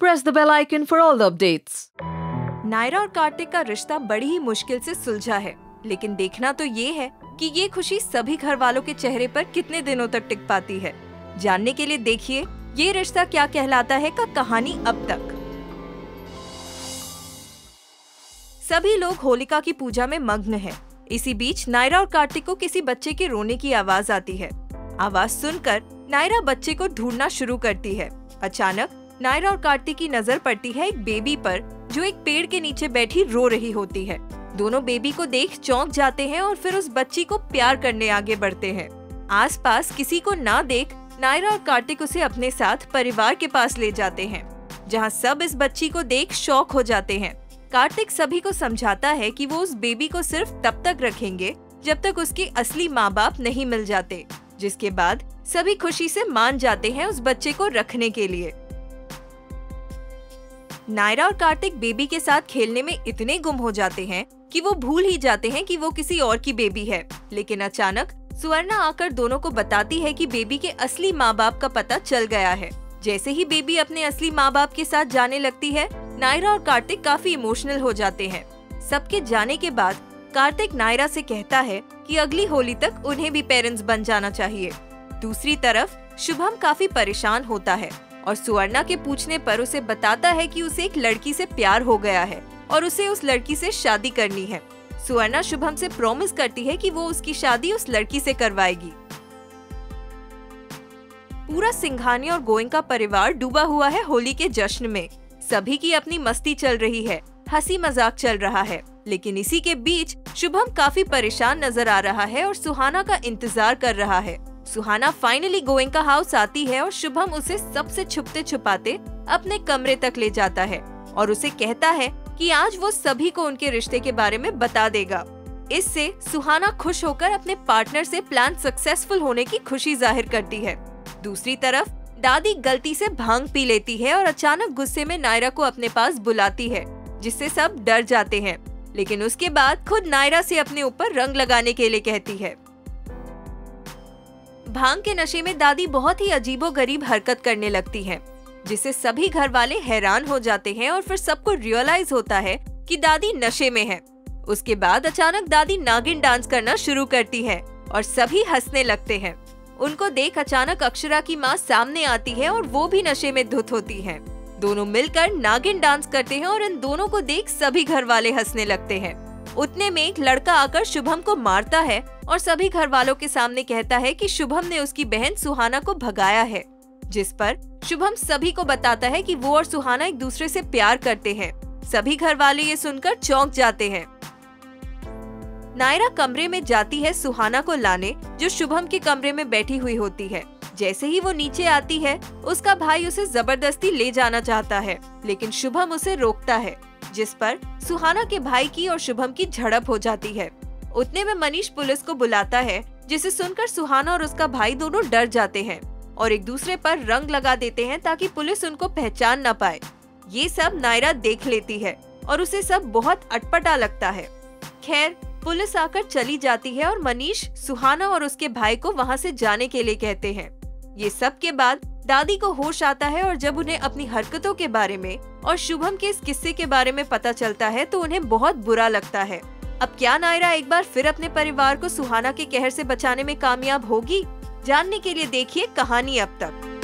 press the bell icon for all the updates. Naira और कार्तिक का रिश्ता बड़ी ही मुश्किल से सुलझा है, लेकिन देखना तो ये है कि ये खुशी सभी घर वालों के चेहरे पर कितने दिनों तक टिक पाती है। जानने के लिए देखिए ये रिश्ता क्या कहलाता है का कहानी अब तक। सभी लोग होलिका की पूजा में मग्न हैं। इसी बीच नायरा और कार्तिक को किसी बच्चे के रोने की आवाज आती है। आवाज सुनकर नायरा बच्चे को ढूंढना शुरू करती है। अचानक नायरा और कार्तिक की नजर पड़ती है एक बेबी पर, जो एक पेड़ के नीचे बैठी रो रही होती है। दोनों बेबी को देख चौंक जाते हैं और फिर उस बच्ची को प्यार करने आगे बढ़ते हैं। आसपास किसी को ना देख नायरा और कार्तिक उसे अपने साथ परिवार के पास ले जाते हैं, जहां सब इस बच्ची को देख शॉक हो जाते हैं। कार्तिक सभी को समझाता है कि वो उस बेबी को सिर्फ तब तक रखेंगे जब तक उसके असली माँ बाप नहीं मिल जाते, जिसके बाद सभी खुशी से मान जाते हैं उस बच्चे को रखने के लिए। नायरा और कार्तिक बेबी के साथ खेलने में इतने गुम हो जाते हैं कि वो भूल ही जाते हैं कि वो किसी और की बेबी है। लेकिन अचानक सुवर्णा आकर दोनों को बताती है कि बेबी के असली माँ बाप का पता चल गया है। जैसे ही बेबी अपने असली माँ बाप के साथ जाने लगती है, नायरा और कार्तिक काफी इमोशनल हो जाते हैं। सबके जाने के बाद कार्तिक नायरा से कहता है कि अगली होली तक उन्हें भी पेरेंट्स बन जाना चाहिए। दूसरी तरफ शुभम काफी परेशान होता है और सुवर्णा के पूछने पर उसे बताता है कि उसे एक लड़की से प्यार हो गया है और उसे उस लड़की से शादी करनी है। सुवर्णा शुभम से प्रॉमिस करती है कि वो उसकी शादी उस लड़की से करवाएगी। पूरा सिंघानिया और गोयनका परिवार डूबा हुआ है होली के जश्न में। सभी की अपनी मस्ती चल रही है, हंसी मजाक चल रहा है, लेकिन इसी के बीच शुभम काफी परेशान नजर आ रहा है और सुहाना का इंतजार कर रहा है। सुहाना फाइनली गोयनका हाउस आती है और शुभम उसे सबसे छुपते छुपाते अपने कमरे तक ले जाता है और उसे कहता है कि आज वो सभी को उनके रिश्ते के बारे में बता देगा। इससे सुहाना खुश होकर अपने पार्टनर से प्लान सक्सेसफुल होने की खुशी जाहिर करती है। दूसरी तरफ दादी गलती से भांग पी लेती है और अचानक गुस्से में नायरा को अपने पास बुलाती है, जिससे सब डर जाते हैं। लेकिन उसके बाद खुद नायरा से अपने ऊपर रंग लगाने के लिए कहती है। भांग के नशे में दादी बहुत ही अजीबोगरीब हरकत करने लगती हैं, जिससे सभी घर वाले हैरान हो जाते हैं और फिर सबको रियलाइज होता है कि दादी नशे में है। उसके बाद अचानक दादी नागिन डांस करना शुरू करती है और सभी हंसने लगते हैं। उनको देख अचानक अक्षरा की माँ सामने आती है और वो भी नशे में धुत होती हैं। दोनों मिलकर नागिन डांस करते हैं और इन दोनों को देख सभी घर वाले हंसने लगते हैं। उतने में एक लड़का आकर शुभम को मारता है और सभी घर वालों के सामने कहता है कि शुभम ने उसकी बहन सुहाना को भगाया है, जिस पर शुभम सभी को बताता है कि वो और सुहाना एक दूसरे से प्यार करते हैं। सभी घर वाले ये सुनकर चौंक जाते हैं। नायरा कमरे में जाती है सुहाना को लाने, जो शुभम के कमरे में बैठी हुई होती है। जैसे ही वो नीचे आती है, उसका भाई उसे जबरदस्ती ले जाना चाहता है, लेकिन शुभम उसे रोकता है, जिस पर सुहाना के भाई की और शुभम की झड़प हो जाती है। उतने में मनीष पुलिस को बुलाता है, जिसे सुनकर सुहाना और उसका भाई दोनों डर जाते हैं और एक दूसरे पर रंग लगा देते हैं ताकि पुलिस उनको पहचान न पाए। ये सब नायरा देख लेती है और उसे सब बहुत अटपटा लगता है। खैर पुलिस आकर चली जाती है और मनीष सुहाना और उसके भाई को वहाँ से जाने के लिए कहते हैं। ये सब के बाद दादी को होश आता है और जब उन्हें अपनी हरकतों के बारे में और शुभम के इस किस्से के बारे में पता चलता है तो उन्हें बहुत बुरा लगता है। अब क्या नायरा एक बार फिर अपने परिवार को सुहाना के कहर से बचाने में कामयाब होगी? जानने के लिए देखिए कहानी अब तक।